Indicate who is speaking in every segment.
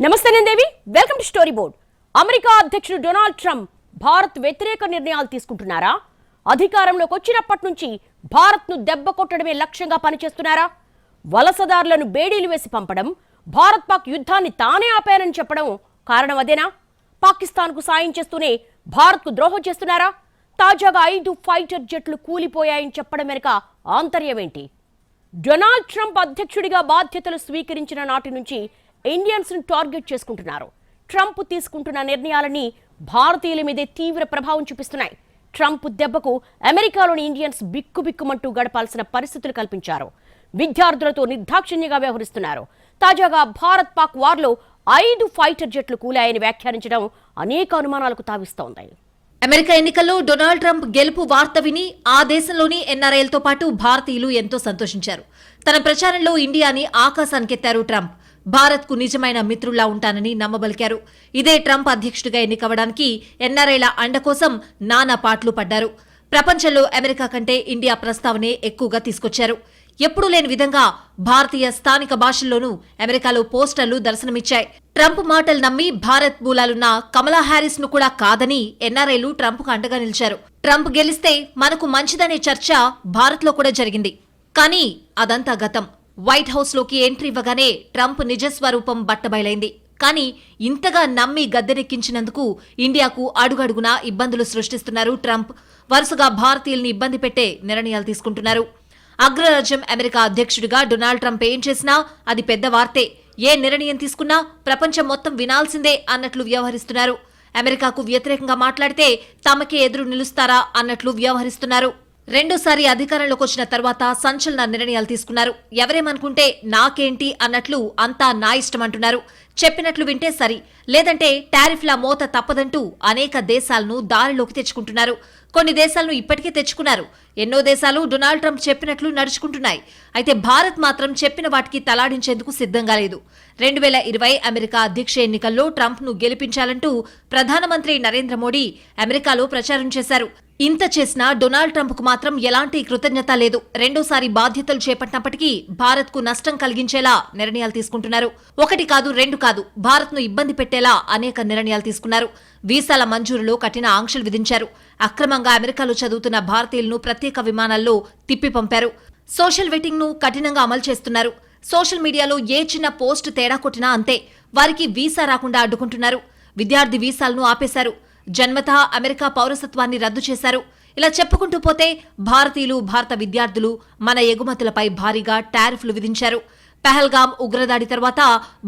Speaker 1: నమస్తే నేను Devi, welcome to story board. America అధ్యక్షుడు డొనాల్డ్ ట్రంప్ భారత్ వ్యతిరేక నిర్ణయాలు తీసుకుంటున్నారా? అధికారంలోకి వచ్చినప్పటి నుంచి భారత్ను దెబ్బ కొట్టడమే లక్ష్యంగా పనిచేస్తున్నారా? వలసదారులను బేడీలు వేసి పంపడం, భారత్ పాక్ యుద్ధాన్ని తానే ఆపారని చెప్పడం కారణం అదేనా? పాకిస్తాన్కు సాయం చేస్తూనే భారత్కు ద్రోహం చేస్తున్నారా? తాజాగా 5 ఫైటర్ జెట్లు కూలిపోయాయని చెప్పడం వెనుక ఆంతర్యమేంటి? డొనాల్డ్ ట్రంప్ అధ్యక్షుడిగా బాధ్యతలు స్వీకరించిన నాటి నుంచి ఇండియన్స్ ను టార్గెట్ చేసుకుంటున్నారు. ట్రంప్ తీసుకుంటున్న నిర్ణయాలని భారతీయుల మీదే తీవ్ర ప్రభావం చూపిస్తున్నాయి. ట్రంప్ దెబ్బకు అమెరికాలోని ఇండియన్స్ బిక్కుబిక్కుమంటూ గడపాల్సిన పరిస్థితులు కల్పించారు. విద్యార్థులతో నిర్దాక్షిణ్యంగా వ్యవహరిస్తున్నారు. తాజాగా భారత్ పాక్ వార్లో 5 ఫైటర్ జెట్లు కూలాయని వ్యాఖ్యానించడం అనేక అనుమానాలకు తావిస్తోంది.
Speaker 2: అమెరికా ఎన్నికల్లో డొనాల్డ్ ట్రంప్ గెలుపు వార్త విని ఆ దేశంలోని ఎన్ఆర్ఐలతో పాటు భారతీయులు ఎంతో సంతోషించారు. తన ప్రచారంలో ఇండియాని ఆకాశానికెత్తారు ట్రంప్. భారత్కు నిజమైన మిత్రుల్లా ఉంటానని నమ్మబలికారు. ఇదే ట్రంప్ అధ్యక్షుడిగా ఎన్నికవడానికి ఎన్ఆర్ఐల అండ కోసం నానా పాట్లు పడ్డారు. ప్రపంచంలో అమెరికా కంటే ఇండియా ప్రస్తావనే ఎక్కువగా తీసుకొచ్చారు. ఎప్పుడూ లేని విధంగా భారతీయ స్థానిక భాషల్లోనూ అమెరికాలో పోస్టర్లు దర్శనమిచ్చాయి. ట్రంప్ మాటలు నమ్మి భారత్ మూలాలున్న కమలా హ్యారిస్ ను కూడా కాదని ఎన్ఆర్ఐలు ట్రంప్ కు అండగా నిలిచారు. ట్రంప్ గెలిస్తే మనకు మంచిదనే చర్చ భారత్ లో కూడా జరిగింది. కానీ అదంతా గతం. వైట్ హౌస్ లోకి ఎంట్రీ ఇవ్వగానే ట్రంప్ నిజస్వరూపం బట్టబయలైంది. కానీ ఇంతగా నమ్మి గద్దెనెక్కించినందుకు ఇండియాకు అడుగడుగునా ఇబ్బందులు సృష్టిస్తున్నారు ట్రంప్. వరుసగా భారతీయుల్ని ఇబ్బంది పెట్టే నిర్ణయాలు తీసుకుంటున్నారు. అగ్రరాజ్యం అమెరికా అధ్యక్షుడిగా డొనాల్డ్ ట్రంప్ ఏం చేసినా అది పెద్ద వార్తే. ఏ నిర్ణయం తీసుకున్నా ప్రపంచం మొత్తం వినాల్సిందే అన్నట్లు వ్యవహరిస్తున్నారు. అమెరికాకు వ్యతిరేకంగా మాట్లాడితే తమకే ఎదురు నిలుస్తారా అన్నట్లు వ్యవహరిస్తున్నారు. రెండోసారి అధికారంలోకి వచ్చిన తర్వాత సంచలన నిర్ణయాలు తీసుకున్నారు. ఎవరేమనుకుంటే నాకేంటి అన్నట్లు అంతా నా ఇష్టమంటున్నారు. చెప్పినట్లు వింటే సరి, లేదంటే టారిఫ్ల మోత తప్పదంటూ అనేక దేశాలను దారిలోకి తెచ్చుకుంటున్నారు. కొన్ని దేశాలను ఇప్పటికే తెచ్చుకున్నారు. ఎన్నో దేశాలు డొనాల్డ్ ట్రంప్ చెప్పినట్లు నడుచుకుంటున్నాయి. అయితే భారత్ మాత్రం చెప్పిన వాటికి తలాడించేందుకు సిద్ధంగా లేదు. 2020 అమెరికా అధ్యక్ష ఎన్నికల్లో ట్రంప్ ను గెలిపించాలంటూ ప్రధానమంత్రి నరేంద్ర మోడీ అమెరికాలో ప్రచారం చేశారు. ఇంత చేసినా డొనాల్డ్ ట్రంప్ కు మాత్రం ఎలాంటి కృతజ్ఞత లేదు. రెండోసారి బాధ్యతలు చేపట్టినప్పటికీ భారత్ కు నష్టం కలిగించేలా నిర్ణయాలు తీసుకుంటున్నారు. 1 కాదు 2 కాదు, భారత్ ను ఇబ్బంది పెట్టేలా అనేక నిర్ణయాలు తీసుకున్నారు. వీసాల మంజూరులో కఠిన ఆంక్షలు విధించారు. అక్రమంగా అమెరికాలో చదువుతున్న భారతీయులను ప్రత్యేక విమానాల్లో తిప్పి పంపారు. సోషల్ వెట్టింగ్ ను కఠినంగా అమలు చేస్తున్నారు. సోషల్ మీడియాలో ఏ చిన్న పోస్ట్ తేడా కొట్టినా అంతే, వారికి వీసా రాకుండా అడ్డుకుంటున్నారు. విద్యార్థి వీసాలను ఆపేశారు. జన్మతః అమెరికా పౌరసత్వాన్ని రద్దు చేశారు. ఇలా చెప్పుకుంటూ పోతే భారతీయులు, భారత విద్యార్థులు మన ఎగుమతులపై భారీగా టారిఫ్లు విధించారు. పెహల్గాం ఉగ్రదాడి తర్వాత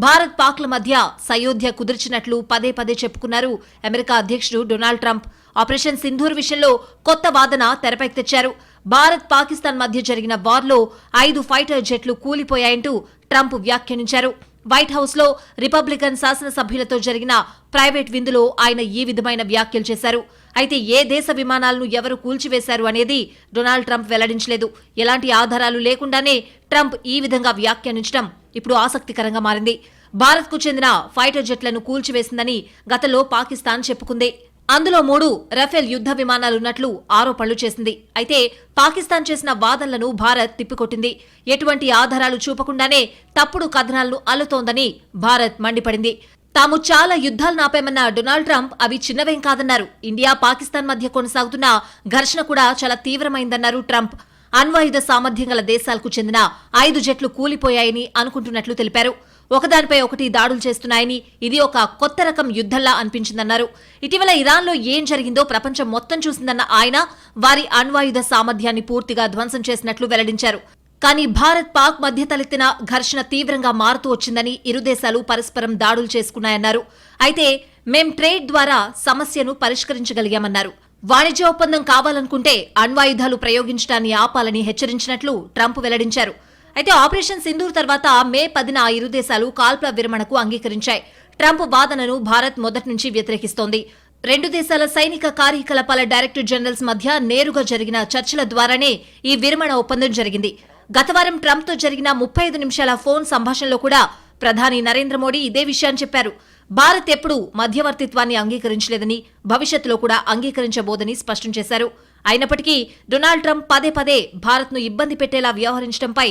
Speaker 2: భారత్ పాక్ల మధ్య సయోధ్య కుదిర్చినట్లు పదే పదే చెప్పుకున్నారు అమెరికా అధ్యక్షుడు డొనాల్డ్ ట్రంప్. ఆపరేషన్ సింధూర్ విషయంలో కొత్త వాదన తెరపైకి తెచ్చారు. భారత్ పాకిస్తాన్ మధ్య జరిగిన వార్లో 5 ఫైటర్ జెట్లు కూలిపోయాయంటూ ట్రంప్ వ్యాఖ్యానించారు. వైట్ హౌస్ లో రిపబ్లికన్ శాసనసభ్యులతో జరిగిన ప్రైవేట్ విందులో ఆయన ఈ విధమైన వ్యాఖ్యలు చేశారు. అయితే ఏ దేశ విమానాలను ఎవరు కూల్చివేశారు అనేది డొనాల్డ్ ట్రంప్ వెల్లడించలేదు. ఎలాంటి ఆధారాలు లేకుండానే ట్రంప్ ఈ విధంగా వ్యాఖ్యానించడం ఇప్పుడు ఆసక్తికరంగా మారింది. భారత్ కు చెందిన ఫైటర్ జెట్లను కూల్చివేసిందని గతంలో పాకిస్తాన్ చెప్పుకుంది. అందులో 3 రఫేల్ యుద్ధ విమానాలున్నట్లు ఆరోపణలు చేసింది. అయితే పాకిస్తాన్ చేసిన వాదనలను భారత్ తిప్పికొట్టింది. ఎటువంటి ఆధారాలు చూపకుండానే తప్పుడు కథనాలను అల్లుతోందని భారత్ మండిపడింది. తాము చాలా యుద్ధాలు నాపామన్న డొనాల్డ్ ట్రంప్ అవి చిన్నవేం కాదన్నారు. ఇండియా పాకిస్తాన్ మధ్య కొనసాగుతున్న ఘర్షణ కూడా చాలా తీవ్రమైందన్నారు ట్రంప్. అణ్వాయుధ సామర్థ్యం గల దేశాలకు చెందిన 5 జెట్లు కూలిపోయాయని అనుకుంటున్నట్లు తెలిపారు. ఒకదానిపై ఒకటి దాడులు చేస్తున్నాయని, ఇది ఒక కొత్త రకం యుద్ధంలా అనిపించిందన్నారు. ఇటీవల ఇరాన్లో ఏం జరిగిందో ప్రపంచం మొత్తం చూసిందన్న ఆయన వారి అణ్వాయుధ సామర్థ్యాన్ని పూర్తిగా ధ్వంసం చేసినట్లు వెల్లడించారు. కానీ భారత్ పాక్ మధ్య తలెత్తిన ఘర్షణ తీవ్రంగా మారుతూ వచ్చిందని, ఇరు దేశాలు పరస్పరం దాడులు చేసుకున్నాయన్నారు. అయితే మేం ట్రేడ్ ద్వారా సమస్యను పరిష్కరించగలిగామన్నారు. వాణిజ్య ఒప్పందం కావాలనుకుంటే అణ్వాయుధాలు ప్రయోగించడాన్ని ఆపాలని హెచ్చరించినట్లు ట్రంప్ వెల్లడించారు. అయితే ఆపరేషన్ సింధూర్ తర్వాత మే 10న ఆ ఇరు దేశాలు కాల్పుల విరమణకు అంగీకరించాయి. ట్రంప్ వాదనను భారత్ మొదటి నుంచి వ్యతిరేకిస్తోంది. 2 దేశాల సైనిక కార్యకలాపాల డైరెక్టర్ జనరల్స్ మధ్య నేరుగా జరిగిన చర్చల ద్వారానే ఈ విరమణ ఒప్పందం జరిగింది. గతవారం ట్రంప్ తో జరిగిన 35 నిమిషాల ఫోన్ సంభాషణలో కూడా ప్రధాని నరేంద్ర మోడీ ఇదే విషయాన్ని చెప్పారు. భారత్ ఎప్పుడూ మధ్యవర్తిత్వాన్ని అంగీకరించలేదని, భవిష్యత్తులో కూడా అంగీకరించబోదని స్పష్టం చేశారు. అయినప్పటికీ డొనాల్డ్ ట్రంప్ పదే పదే భారత్ను ఇబ్బంది పెట్టేలా వ్యవహరించడంపై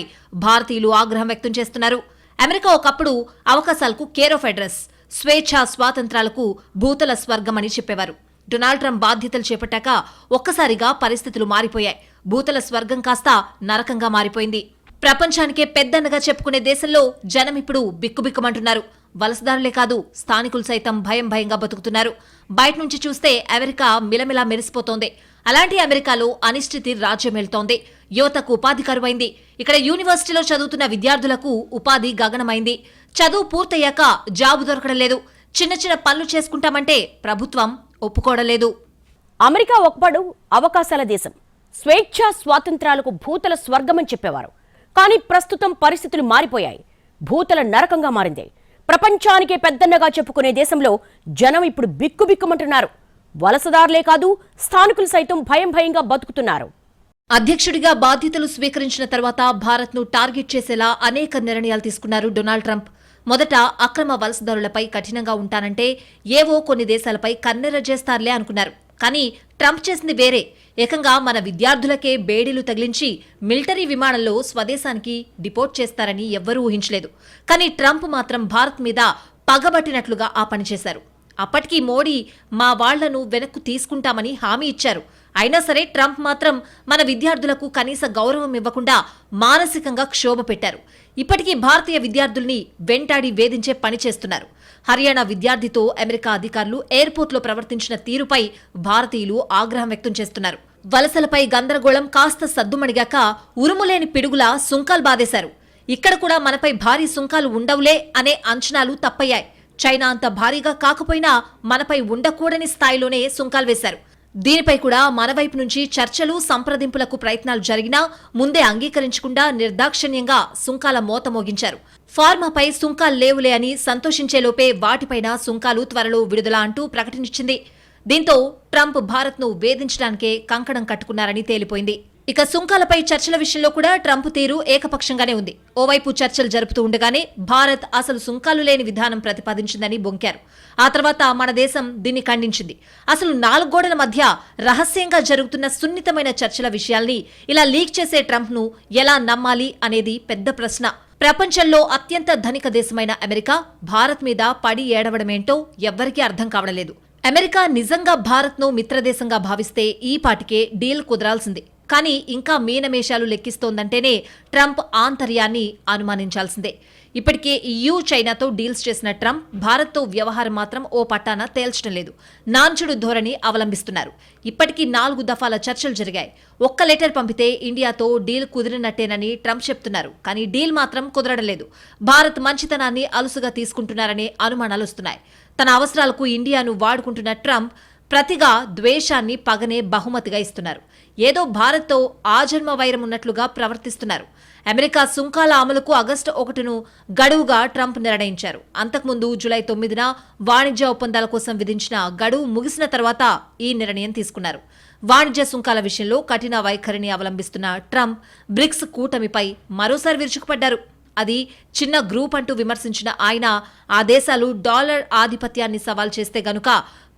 Speaker 2: భారతీయులు ఆగ్రహం వ్యక్తం చేస్తున్నారు. అమెరికా ఒకప్పుడు అవకాశాలకు కేర్ ఆఫ్ అడ్రస్, స్వేచ్ఛ స్వాతంత్రాలకు భూతల స్వర్గం అని చెప్పేవారు. డొనాల్డ్ ట్రంప్ బాధ్యతలు చేపట్టాక ఒక్కసారిగా పరిస్థితులు మారిపోయాయి. భూతల స్వర్గం కాస్త నరకంగా మారిపోయింది. ప్రపంచానికే పెద్దన్నగా చెప్పుకునే దేశంలో జనం ఇప్పుడు బిక్కుబిక్కుమంటున్నారు. వలసదారులే కాదు, స్థానికులు సైతం భయంగా బతుకుతున్నారు. బయట నుంచి చూస్తే అమెరికా మిలమిలా మెరిసిపోతోంది. అలాంటి అమెరికాలో అనిశ్చితి రాజ్యమేళ్తోంది. యువతకు ఉపాధి కరువైంది. ఇక్కడ యూనివర్సిటీలో చదువుతున్న విద్యార్థులకు ఉపాధి గగనమైంది. చదువు పూర్తయ్యాక జాబు దొరకడం లేదు. చిన్న పనులు చేసుకుంటామంటే ప్రభుత్వం ఒప్పుకోవడం లేదు.
Speaker 1: అమెరికా ఒకప్పుడు అవకాశాల దేశం, స్వేచ్ఛ స్వాతంత్రాలకు భూతల స్వర్గమని చెప్పేవారు. కానీ ప్రస్తుతం పరిస్థితులు మారిపోయాయి. భూతల నరకంగా మారింది. ప్రపంచానికే పెద్దన్నగా చెప్పుకునే దేశంలో జనం ఇప్పుడు బిక్కుబిక్కుమంటున్నారు. వలసదారులే కాదు, స్థానికులు సైతం భయంగా బతుకుతున్నారు.
Speaker 2: అధ్యక్షుడిగా బాధ్యతలు స్వీకరించిన తర్వాత భారత్ను టార్గెట్ చేసేలా అనేక నిర్ణయాలు తీసుకున్నారు డొనాల్డ్ ట్రంప్. మొదట అక్రమ వలసదారులపై కఠినంగా ఉంటానంటే ఏవో కొన్ని దేశాలపై కన్నెర చేస్తారులే అనుకున్నారు. కానీ ట్రంప్ చేసింది వేరే. ఏకంగా మన విద్యార్థులకే బేడీలు తగిలించి మిలిటరీ విమానంలో స్వదేశానికి డిపోర్ట్ చేస్తారని ఎవ్వరూ ఊహించలేదు. కానీ ట్రంప్ మాత్రం భారత్ మీద పగబట్టినట్లుగా ఆ పని చేశారు. అప్పటికీ మోడీ మా వాళ్లను వెనక్కు తీసుకుంటామని హామీ ఇచ్చారు. అయినా సరే ట్రంప్ మాత్రం మన విద్యార్థులకు కనీస గౌరవం ఇవ్వకుండా మానసికంగా క్షోభ పెట్టారు. ఇప్పటికీ భారతీయ విద్యార్థుల్ని వెంటాడి వేధించే పని చేస్తున్నారు. హర్యానా విద్యార్థితో అమెరికా అధికారులు ఎయిర్పోర్ట్లో ప్రవర్తించిన తీరుపై భారతీయులు ఆగ్రహం వ్యక్తం చేస్తున్నారు. వలసలపై గందరగోళం కాస్త సద్దుమణిగాక ఉరుములేని పిడుగులా సుంకాలు బాదేశారు. ఇక్కడ కూడా మనపై భారీ సుంకాలు ఉండవులే అనే అంచనాలు తప్పయ్యాయి. చైనా అంత భారీగా కాకపోయినా మనపై ఉండకూడని స్థాయిలోనే సుంకాలు వేశారు. దీనిపై కూడా మన వైపు నుంచి చర్చలు, సంప్రదింపులకు ప్రయత్నాలు జరిగినా ముందే అంగీకరించకుండా నిర్దాక్షిణ్యంగా సుంకాల మోత మోగించారు. ఫార్మాపై సుంకాలు లేవులే అని సంతోషించేలోపే వాటిపైన సుంకాలు త్వరలో విడుదల అంటూ ప్రకటించింది. దీంతో ట్రంప్ భారత్ను వేధించడానికే కంకణం కట్టుకున్నారని తేలిపోయింది. ఇక సుంకాలపై చర్చల విషయంలో కూడా ట్రంప్ తీరు ఏకపక్షంగానే ఉంది. ఓవైపు చర్చలు జరుపుతూ ఉండగానే భారత్ అసలు సుంకాలు లేని విధానం ప్రతిపాదించిందని బొంకారు. ఆ తర్వాత మన దేశం దీన్ని ఖండించింది. అసలు 4 గోడల మధ్య రహస్యంగా జరుగుతున్న సున్నితమైన చర్చల విషయాల్ని ఇలా లీక్ చేసే ట్రంప్ను ఎలా నమ్మాలి అనేది పెద్ద ప్రశ్న. ప్రపంచంలో అత్యంత ధనిక దేశమైన అమెరికా భారత్ మీద పడి ఏడవడమేంటో ఎవ్వరికీ అర్థం కావడం లేదు. అమెరికా నిజంగా భారత్ను మిత్రదేశంగా భావిస్తే ఈ పాటికే డీల్ కుదరాల్సింది. కానీ ఇంకా మీనమేషాలు లెక్కిస్తోందంటేనే ట్రంప్ ఆంతర్యాన్ని అనుమానించాల్సిందే. ఇప్పటికే EU, చైనాతో డీల్స్ చేసిన ట్రంప్ భారత్తో వ్యవహారం మాత్రం ఓ పట్టాన తేల్చడం లేదు. నాంచుడు ధోరణి అవలంబిస్తున్నారు. ఇప్పటికీ 4 దఫాల చర్చలు జరిగాయి. ఒక్క లెటర్ పంపితే ఇండియాతో డీల్ కుదిరినట్టేనని ట్రంప్ చెప్తున్నారు. కానీ డీల్ మాత్రం కుదరడం లేదు. భారత్ మంచితనాన్ని అలుసుగా తీసుకుంటున్నారనే అనుమానాలు వస్తున్నాయి. తన అవసరాలకు ఇండియాను వాడుకుంటున్న ట్రంప్ ప్రతిగా ద్వేషాన్ని, పగనే బహుమతిగా ఇస్తున్నారు. ఏదో భారత్తో ఆజన్మ వైరం ఉన్నట్లుగా ప్రవర్తిస్తున్నారు. అమెరికా సుంకాల అమలుకు ఆగస్టు 1ను గడువుగా ట్రంప్ నిర్ణయించారు. అంతకుముందు జూలై 9న వాణిజ్య ఒప్పందాల కోసం విధించిన గడువు ముగిసిన తర్వాత ఈ నిర్ణయం తీసుకున్నారు. వాణిజ్య సుంకాల విషయంలో కఠిన వైఖరిని అవలంబిస్తున్న ట్రంప్ బ్రిక్స్ కూటమిపై మరోసారి విరుచుకుపడ్డారు. అది చిన్న గ్రూప్ అంటూ విమర్శించిన ఆయన ఆ దేశాలు డాలర్ ఆధిపత్యాన్ని సవాల్ చేస్తే గనుక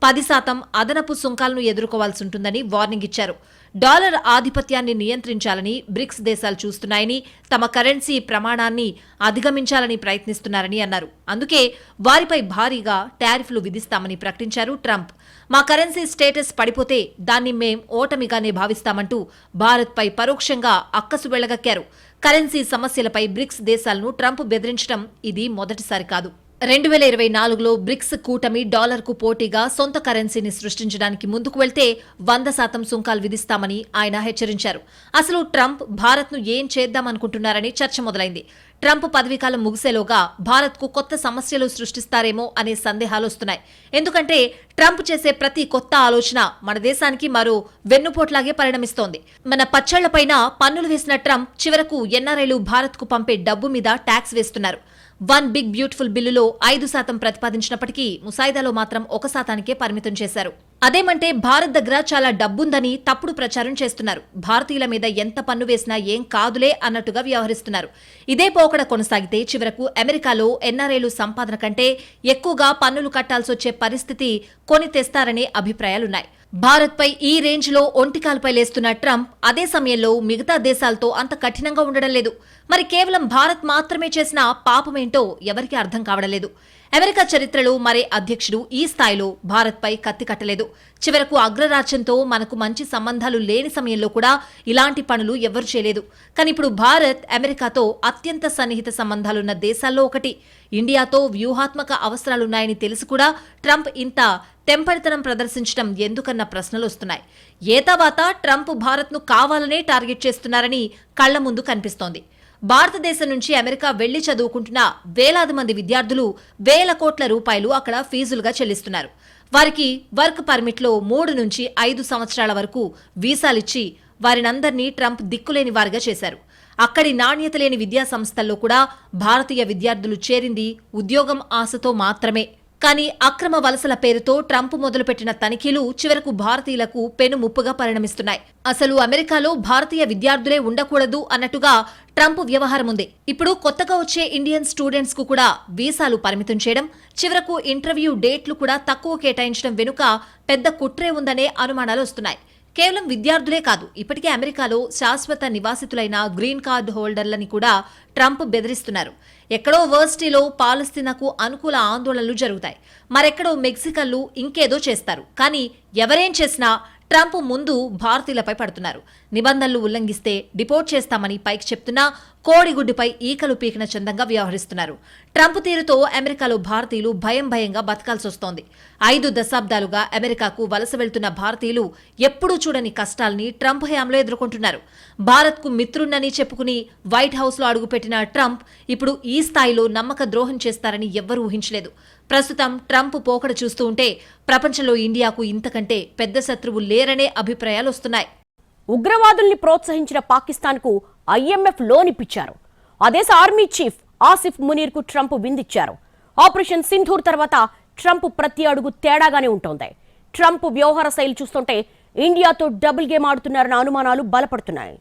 Speaker 2: 10% అదనపు సుంకాలను ఎదుర్కోవాల్సి ఉంటుందని వార్నింగ్ ఇచ్చారు. డాలర్ ఆధిపత్యాన్ని నియంత్రించాలని బ్రిక్స్ దేశాలు చూస్తున్నాయని, తమ కరెన్సీ ప్రమాణాన్ని అధిగమించాలని ప్రయత్నిస్తున్నారని అన్నారు. అందుకే వారిపై భారీగా టారిఫ్లు విధిస్తామని ప్రకటించారు ట్రంప్. మా కరెన్సీ స్టేటస్ పడిపోతే దాన్ని మేం ఓటమిగానే భావిస్తామంటూ భారత్పై పరోక్షంగా అక్కసు వెళ్లగక్కారు. కరెన్సీ సమస్యలపై బ్రిక్స్ దేశాలను ట్రంప్ బెదిరించడం ఇది మొదటిసారి కాదు. 2024లో బ్రిక్స్ కూటమి డాలర్కు పోటీగా సొంత కరెన్సీని సృష్టించడానికి ముందుకు వెళ్తే 100% సుంకాలు విధిస్తామని ఆయన హెచ్చరించారు. అసలు ట్రంప్ భారత్ను ఏం చేద్దామనుకుంటున్నారని చర్చ మొదలైంది. ట్రంప్ పదవీకాలం ముగిసేలోగా భారత్కు కొత్త సమస్యలు సృష్టిస్తారేమో అనే సందేహాలు వస్తున్నాయి. ఎందుకంటే ట్రంప్ చేసే ప్రతి కొత్త ఆలోచన మన దేశానికి మరో వెన్నుపోట్లాగే పరిణమిస్తోంది. మన పచ్చళ్లపైన పన్నులు వేసిన ట్రంప్ చివరకు ఎన్ఆర్ఐలు భారత్కు పంపే డబ్బు మీద ట్యాక్స్ వేస్తున్నారు. 1 బిగ్ బ్యూటిఫుల్ బిల్లులో 5% ప్రతిపాదించినప్పటికీ ముసాయిదాలో మాత్రం 1%కే పరిమితం చేశారు. అదేమంటే భారత్ దగ్గర చాలా డబ్బుందని తప్పుడు ప్రచారం చేస్తున్నారు. భారతీయుల మీద ఎంత పన్ను వేసినా ఏం కాదులే అన్నట్టుగా వ్యవహరిస్తున్నారు. ఇదే పోకడ కొనసాగితే చివరకు అమెరికాలో ఎన్ఆర్ఐలు సంపాదన కంటే ఎక్కువగా పన్నులు కట్టాల్సొచ్చే పరిస్థితి కొని తెస్తారనే అభిప్రాయాలున్నాయి. భారత్పై ఈ రేంజ్లో ఒంటికాలపై లేస్తున్న ట్రంప్ అదే సమయంలో మిగతా దేశాలతో అంత కఠినంగా ఉండడం లేదు. మరి కేవలం భారత్ మాత్రమే చేసిన పాపమేంటో ఎవరికీ అర్థం కావడం లేదు. అమెరికా చరిత్రలో మరే అధ్యక్షుడు ఈ స్థాయిలో భారత్పై కత్తి కట్టలేదు. చివరకు అగ్రరాజ్యంతో మనకు మంచి సంబంధాలు లేని సమయంలో కూడా ఇలాంటి పనులు ఎవరు చేయలేదు. కానీ ఇప్పుడు భారత్ అమెరికాతో అత్యంత సన్నిహిత సంబంధాలున్న దేశాల్లో ఒకటి. ఇండియాతో వ్యూహాత్మక అవసరాలున్నాయని తెలిసి కూడా ట్రంప్ ఇంత తెంపరితనం ప్రదర్శించడం ఎందుకన్న ప్రశ్నలు వస్తున్నాయి. ఏతావాత ట్రంప్ భారత్ను కావాలనే టార్గెట్ చేస్తున్నారని కళ్ల ముందు కనిపిస్తోంది. భారతదేశం నుంచి అమెరికా వెళ్లి చదువుకుంటున్న వేలాది మంది విద్యార్థులు వేల కోట్ల రూపాయలు అక్కడ ఫీజులుగా చెల్లిస్తున్నారు. వారికి వర్క్ పర్మిట్లో 3 నుంచి 5 సంవత్సరాల వరకు వీసాలిచ్చి వారినందరినీ ట్రంప్ దిక్కులేని వారిగా చేశారు. అక్కడి నాణ్యత లేని విద్యా సంస్థల్లో కూడా భారతీయ విద్యార్థులు చేరింది ఉద్యోగం ఆశతో మాత్రమే. కానీ అక్రమ వలసల పేరుతో ట్రంప్ మొదలుపెట్టిన తనిఖీలు చివరకు భారతీయులకు పెనుముప్పుగా పరిణమిస్తున్నాయి. అసలు అమెరికాలో భారతీయ విద్యార్థులే ఉండకూడదు అన్నట్టుగా ట్రంప్ వ్యవహారం ఉంది. ఇప్పుడు కొత్తగా వచ్చే ఇండియన్ స్టూడెంట్స్ కు కూడా వీసాలు పరిమితం చేయడం, చివరకు ఇంటర్వ్యూ డేట్లు కూడా తక్కువ కేటాయించడం వెనుక పెద్ద కుట్రే ఉందనే అనుమానాలు వస్తున్నాయి. కేవలం విద్యార్థులే కాదు, ఇప్పటికే అమెరికాలో శాశ్వత నివాసితులైన గ్రీన్ కార్డు హోల్డర్లని కూడా ట్రంప్ బెదిరిస్తున్నారు. ఎక్కడో వర్సిటీలో పాలస్తీనాకు అనుకూల ఆందోళనలు జరుగుతాయి, మరెక్కడో మెక్సికన్లు ఇంకేదో చేస్తారు. కానీ ఎవరేం చేసినా ట్రంప్ ముందు భారతీయులపై పడుతున్నారు. నిబంధనలు ఉల్లంఘిస్తే డిపోర్ట్ చేస్తామని పైకి చెప్తున్నా కోడిగుడ్డుపై ఈకలు పీకిన చందంగా వ్యవహరిస్తున్నారు. ట్రంప్ తీరుతో అమెరికాలో భారతీయులు భయంగా బతకాల్సి వస్తోంది. 5 దశాబ్దాలుగా అమెరికాకు వలస వెళ్తున్న భారతీయులు ఎప్పుడూ చూడని కష్టాల్ని ట్రంప్ హయాంలో ఎదుర్కొంటున్నారు. భారత్కు మిత్రున్నని చెప్పుకుని వైట్ హౌస్లో అడుగుపెట్టిన ట్రంప్ ఇప్పుడు ఈ స్థాయిలో నమ్మక ద్రోహం చేస్తారని ఎవ్వరూ ఊహించలేదు. ప్రస్తుతం ట్రంప్ పోకడ చూస్తూ ఉంటే ప్రపంచంలో ఇండియాకు ఇంతకంటే పెద్ద శత్రువు లేరనే అభిప్రాయాలు వస్తున్నాయి.
Speaker 1: ఉగ్రవాదుల్ని ప్రోత్సహించిన పాకిస్తాన్కు IMF లోన్ ఇప్పించారు. ఆ దేశ ఆర్మీ చీఫ్ ఆసిఫ్ మునీర్కు ట్రంప్ విందిచ్చారు. ఆపరేషన్ సింధూర్ తర్వాత ట్రంప్ ప్రతి అడుగు తేడాగానే ఉంటోంది. ట్రంప్ వ్యవహార శైలి చూస్తుంటే ఇండియాతో డబుల్ గేమ్ ఆడుతున్నారన్న అనుమానాలు బలపడుతున్నాయి.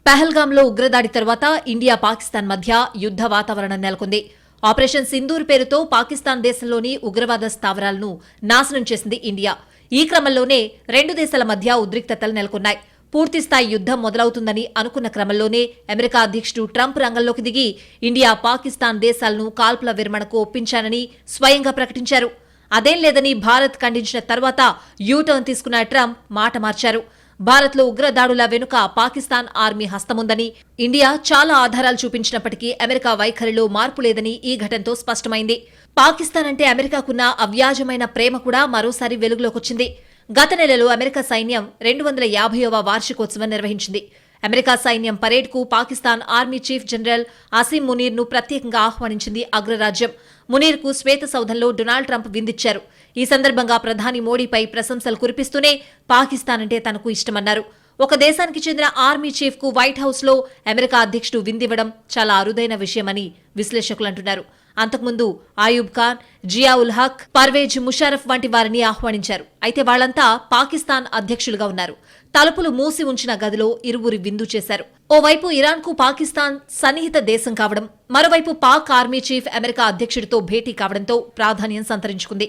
Speaker 2: పహల్గాంలో ఉగ్రదాడి తర్వాత ఇండియా పాకిస్తాన్ మధ్య యుద్ధ వాతావరణం నెలకొంది. ఆపరేషన్ సింధూర్ పేరుతో పాకిస్తాన్ దేశంలోని ఉగ్రవాద స్థావరాలను నాశనం చేసింది ఇండియా. ఈ క్రమంలోనే 2 దేశాల మధ్య ఉద్రిక్తతలు నెలకొన్నాయి. పూర్తిస్థాయి యుద్ధం మొదలవుతుందని అనుకున్న క్రమంలోనే అమెరికా అధ్యక్షుడు ట్రంప్ రంగంలోకి దిగి ఇండియా పాకిస్తాన్ దేశాలను కాల్పుల విరమణకు ఒప్పించానని స్వయంగా ప్రకటించారు. అదేం లేదని భారత్ ఖండించిన తర్వాత యూటర్న్ తీసుకున్న ట్రంప్ మాట మార్చారు. భారత్లో ఉగ్రదాడుల వెనుక పాకిస్తాన్ ఆర్మీ హస్తముందని, ఇండియా చాలా ఆధారాలు చూపించినప్పటికీ అమెరికా వైఖరిలో మార్పు లేదని ఈ ఘటనతో స్పష్టమైంది. పాకిస్తాన్ అంటే అమెరికాకున్న అవ్యాజమైన ప్రేమ కూడా మరోసారి వెలుగులోకొచ్చింది. గత నెలలో అమెరికా సైన్యం 250వ వార్షికోత్సవం నిర్వహించింది. అమెరికా సైన్యం పరేడ్కు Pakistan army chief general Asim మునీర్ను ప్రత్యేకంగా ఆహ్వానించింది అగ్రరాజ్యం. మునీర్కు శ్వేత సౌధంలో డొనాల్డ్ ట్రంప్ విందిచ్చారు. ఈ సందర్భంగా ప్రధాని మోడీపై ప్రశంసలు కురిపిస్తూనే పాకిస్తాన్ అంటే తనకు ఇష్టమన్నారు. ఒక దేశానికి చెందిన ఆర్మీ చీఫ్ కు వైట్ హౌస్ లో అమెరికా అధ్యక్షుడు విందివ్వడం చాలా అరుదైన విషయమని విశ్లేషకులు అంటున్నారు. అంతకుముందు ఆయూబ్ ఖాన్, జియా ఉల్ హక్, పర్వేజ్ ముషారఫ్ వంటి వారిని ఆహ్వానించారు. అయితే వాళ్లంతా పాకిస్తాన్ అధ్యక్షులుగా ఉన్నారు. తలుపులు మూసి ఉంచిన గదిలో ఇరువురి విందు చేశారు. ఓవైపు ఇరాన్కు పాకిస్తాన్ సన్నిహిత దేశం కావడం, మరోవైపు పాక్ ఆర్మీ చీఫ్ అమెరికా అధ్యక్షుడితో భేటీ కావడంతో ప్రాధాన్యం సంతరించుకుంది.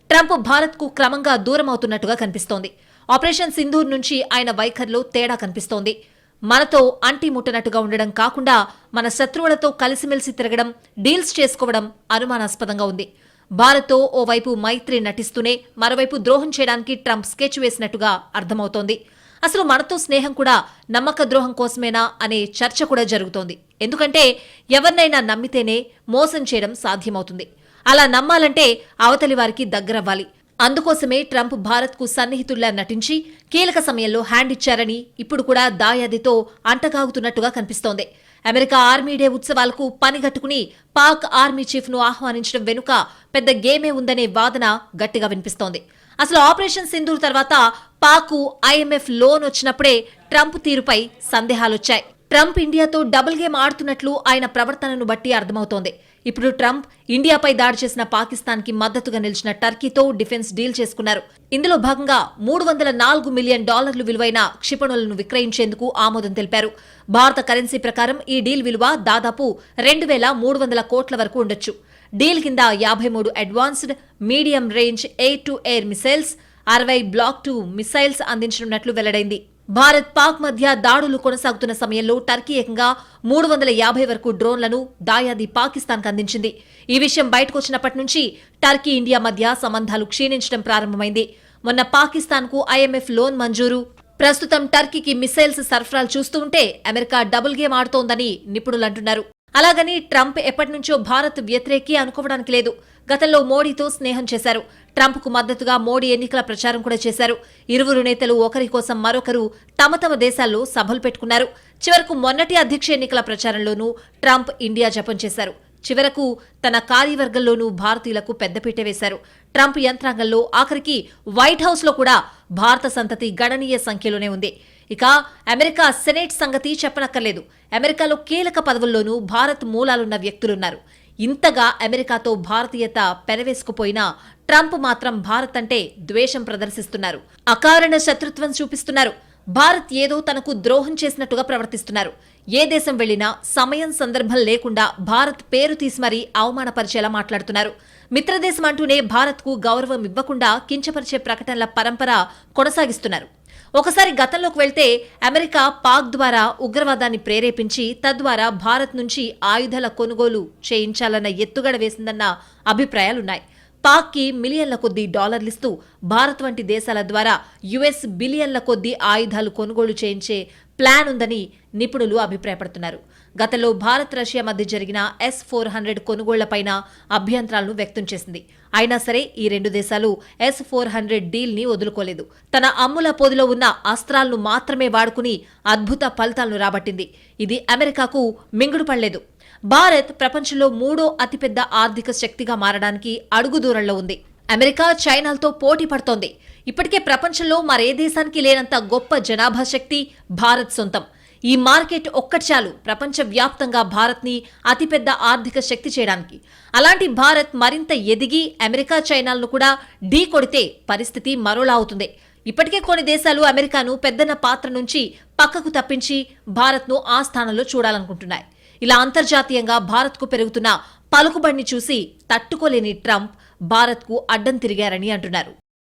Speaker 2: ట్రంప్ భారత్కు క్రమంగా దూరమవుతున్నట్టుగా కనిపిస్తోంది. ఆపరేషన్ సింధూర్ నుంచి ఆయన వైఖరిలో తేడా కనిపిస్తోంది. మనతో అంటి ముట్టనట్టుగా ఉండడం కాకుండా మన శత్రువులతో కలిసిమెలిసి తిరగడం, డీల్స్ చేసుకోవడం అనుమానాస్పదంగా ఉంది. భారత్తో ఓవైపు మైత్రి నటిస్తూనే మరోవైపు ద్రోహం చేయడానికి ట్రంప్ స్కెచ్ వేసినట్టుగా అర్థమవుతోంది. అసలు మనతో స్నేహం కూడా నమ్మక ద్రోహం కోసమేనా అనే చర్చ కూడా జరుగుతోంది. ఎందుకంటే ఎవరినైనా నమ్మితేనే మోసం చేయడం సాధ్యమవుతుంది. అలా నమ్మాలంటే అవతలి వారికి దగ్గరవ్వాలి. అందుకోసమే ట్రంప్ భారత్కు సన్నిహితుల్లా నటించి కీలక సమయంలో హ్యాండ్ ఇచ్చారని ఇప్పుడు కూడా దాయాదితో అంటగాగుతున్నట్టుగా కనిపిస్తోంది. అమెరికా ఆర్మీ డే ఉత్సవాలకు పనిగట్టుకుని పాక్ ఆర్మీ చీఫ్ ను ఆహ్వానించడం వెనుక పెద్ద గేమే ఉందనే వాదన గట్టిగా వినిపిస్తోంది. అసలు ఆపరేషన్ సింధూర్ తర్వాత పాక్ IMF లోన్ వచ్చినప్పుడే ట్రంప్ తీరుపై సందేహాలొచ్చాయి. ట్రంప్ ఇండియాతో డబుల్ గేమ్ ఆడుతున్నట్లు ఆయన ప్రవర్తనను బట్టి అర్థమవుతోంది. ఇప్పుడు ట్రంప్ ఇండియాపై దాడి చేసిన పాకిస్తాన్కి మద్దతుగా నిలిచిన టర్కీతో డిఫెన్స్ డీల్ చేసుకున్నారు. ఇందులో భాగంగా $304 మిలియన్ విలువైన క్షిపణులను విక్రయించేందుకు ఆమోదం తెలిపారు. భారత కరెన్సీ ప్రకారం ఈ డీల్ విలువ దాదాపు 2,300 కోట్ల వరకు ఉండొచ్చు. డీల్ కింద 53 advanced medium range air to air missiles, 60 block 2 missiles అందించనున్నట్లు వెల్లడైంది. భారత్ పాక్ మధ్య దాడులు కొనసాగుతున్న సమయంలో టర్కీ ఏకంగా 350 వరకు డ్రోన్లను దాయాది పాకిస్తాన్కు అందించింది. ఈ విషయం బయటకొచ్చినప్పటి నుంచి టర్కీ ఇండియా మధ్య సంబంధాలు క్షీణించడం ప్రారంభమైంది. మొన్న పాకిస్తాన్కు IMF లోన్ మంజూరు, ప్రస్తుతం టర్కీకి మిసైల్స్ సరఫరాలు చూస్తూ ఉంటే అమెరికా డబుల్ గేమ్ ఆడుతోందని నిపుణులు అంటున్నారు. అలాగని ట్రంప్ ఎప్పటినుంచో భారత్ వ్యతిరేకి అనుకోవడానికి లేదు. గతంలో మోడీతో స్నేహం చేశారు. ట్రంప్కు మద్దతుగా మోడీ ఎన్నికల ప్రచారం కూడా చేశారు. ఇరువురు నేతలు ఒకరి కోసం మరొకరు తమ తమ దేశాల్లో సభలు పెట్టుకున్నారు. చివరకు మొన్నటి అధ్యక్ష ఎన్నికల ప్రచారంలోనూ ట్రంప్ ఇండియా జపం చేశారు. చివరకు తన కార్యవర్గంలోనూ భారతీయులకు పెద్దపీట వేశారు. ట్రంప్ యంత్రాంగంలో ఆఖరికి వైట్ హౌస్ లో కూడా భారత సంతతి గణనీయ సంఖ్యలోనే ఉంది. ఇక అమెరికా సెనేట్ సంగతి చెప్పనక్కర్లేదు. అమెరికాలో కీలక పదవుల్లోనూ భారత్ మూలాలున్న వ్యక్తులున్నారు. ఇంతగా అమెరికాతో భారతీయత పెనవేసుకుపోయినా ట్రంప్ మాత్రం భారత్ అంటే ద్వేషం ప్రదర్శిస్తున్నారు. అకారణ శత్రుత్వం చూపిస్తున్నారు. భారత్ ఏదో తనకు ద్రోహం చేసినట్టుగా ప్రవర్తిస్తున్నారు. ఏ దేశం వెళ్లినా సమయం సందర్భం లేకుండా భారత్ పేరు తీసి మరీ అవమానపరిచేలా మాట్లాడుతున్నారు. మిత్రదేశం అంటూనే భారత్కు గౌరవం ఇవ్వకుండా కించపరిచే ప్రకటనల పరంపర కొనసాగిస్తున్నారు. ఒకసారి గతంలోకి వెళ్తే అమెరికా పాక్ ద్వారా ఉగ్రవాదాన్ని ప్రేరేపించి తద్వారా భారత్ నుంచి ఆయుధాల కొనుగోలు చేయించాలన్న ఎత్తుగడ వేసిందన్న అభిప్రాయాలున్నాయి. పాక్కి మిలియన్ల కొద్దీ డాలర్లిస్తూ భారత్ వంటి దేశాల ద్వారా US బిలియన్ల కొద్దీ ఆయుధాలు కొనుగోలు చేయించే ప్లాన్ ఉందని నిపుణులు అభిప్రాయపడుతున్నారు. గతంలో భారత్ రష్యా మధ్య జరిగిన S-400 కొనుగోళ్లపైన అభ్యంతరాలను వ్యక్తం చేసింది. అయినా సరే ఈ రెండు దేశాలు S-400 డీల్ని వదులుకోలేదు. తన అమ్ముల పొదిలో ఉన్న అస్త్రాలను మాత్రమే వాడుకుని అద్భుత ఫలితాలను రాబట్టింది. ఇది అమెరికాకు మింగుడు పడలేదు. భారత్ ప్రపంచంలో 3వ అతిపెద్ద ఆర్థిక శక్తిగా మారడానికి అడుగు దూరంలో ఉంది. అమెరికా చైనాలతో పోటీ పడుతోంది. ఇప్పటికే ప్రపంచంలో మరే దేశానికి లేనంత గొప్ప జనాభా శక్తి భారత్ సొంతం. ఈ మార్కెట్ ఒక్కటి చాలు ప్రపంచ వ్యాప్తంగా భారత్ని అతిపెద్ద ఆర్థిక శక్తి చేయడానికి. అలాంటి భారత్ మరింత ఎదిగి అమెరికా చైనాలను కూడా ఢీ కొడితే పరిస్థితి మరోలా అవుతుంది. ఇప్పటికే కొన్ని దేశాలు అమెరికాను పెద్దన్న పాత్ర నుంచి పక్కకు తప్పించి భారత్ను ఆ స్థానంలో చూడాలనుకుంటున్నాయి. ఇలా అంతర్జాతీయంగా భారత్కు పెరుగుతున్న పలుకుబడిని చూసి తట్టుకోలేని ట్రంప్ భారత్కు అడ్డం తిరిగారని అంటున్నారు.